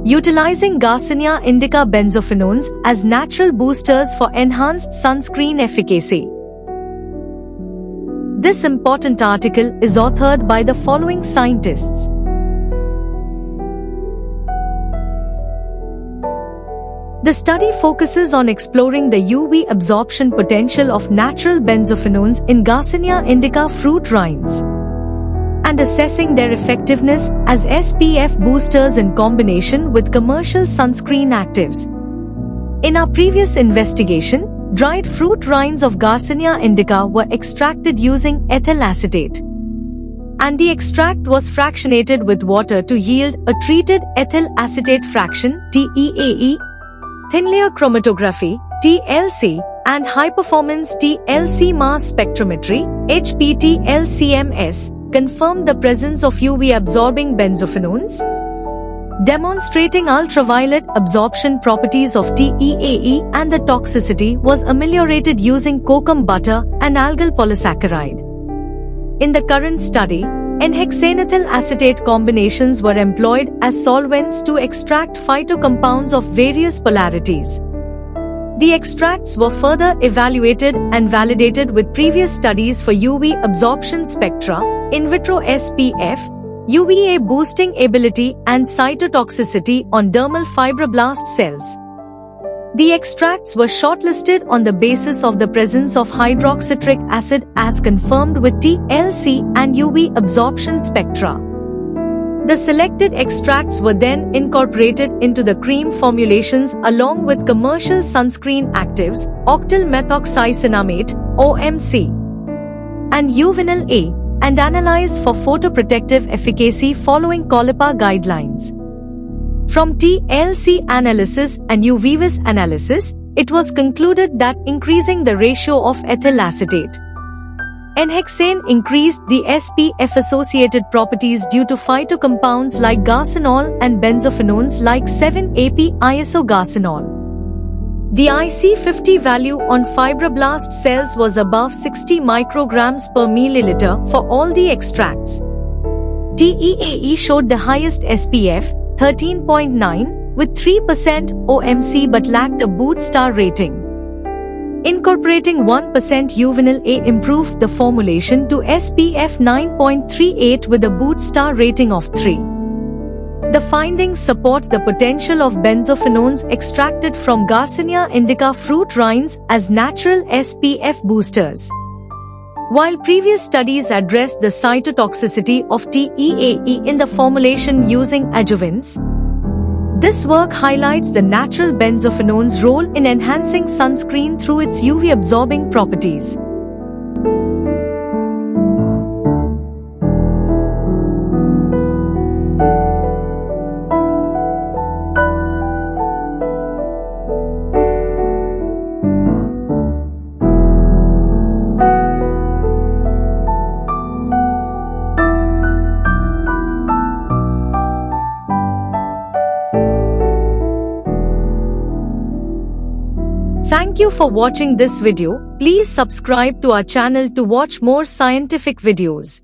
utilizing Garcinia indica benzophenones as natural boosters for enhanced sunscreen efficacy. This important article is authored by the following scientists. The study focuses on exploring the UV absorption potential of natural benzophenones in Garcinia indica fruit rinds and assessing their effectiveness as SPF boosters in combination with commercial sunscreen actives. In our previous investigation, dried fruit rinds of Garcinia indica were extracted using ethyl acetate, and the extract was fractionated with water to yield a treated ethyl acetate fraction (TEAE), thin layer chromatography (TLC), and high-performance TLC mass spectrometry (HPLCMS) confirmed the presence of UV-absorbing benzophenones, demonstrating ultraviolet absorption properties of TEAE, and the toxicity was ameliorated using kokum butter and algal polysaccharide. In the current study, N-hexanethyl acetate combinations were employed as solvents to extract phytocompounds of various polarities. The extracts were further evaluated and validated with previous studies for UV absorption spectra, in vitro SPF, UVA boosting ability, and cytotoxicity on dermal fibroblast cells. The extracts were shortlisted on the basis of the presence of hydroxytric acid as confirmed with TLC and UV absorption spectra. The selected extracts were then incorporated into the cream formulations along with commercial sunscreen actives, octyl methoxycinnamate (OMC) and Uvenyl A, and analyzed for photoprotective efficacy following COLIPA guidelines. From TLC analysis and UVvis analysis, it was concluded that increasing the ratio of ethyl acetate N-hexane increased the SPF-associated properties due to phytocompounds like garcinol and benzophenones like 7-AP-isogarcinol. The IC50 value on fibroblast cells was above 60 micrograms per milliliter for all the extracts. TEAE showed the highest SPF, 13.9, with 3% OMC but lacked a boot star rating. Incorporating 1% Uvenyl A improved the formulation to SPF 9.38 with a boot star rating of 3. The findings support the potential of benzophenones extracted from Garcinia indica fruit rinds as natural SPF boosters. While previous studies addressed the cytotoxicity of TEAE in the formulation using adjuvants, this work highlights the natural benzophenone's role in enhancing sunscreen through its UV-absorbing properties. Thank you for watching this video. Please subscribe to our channel to watch more scientific videos.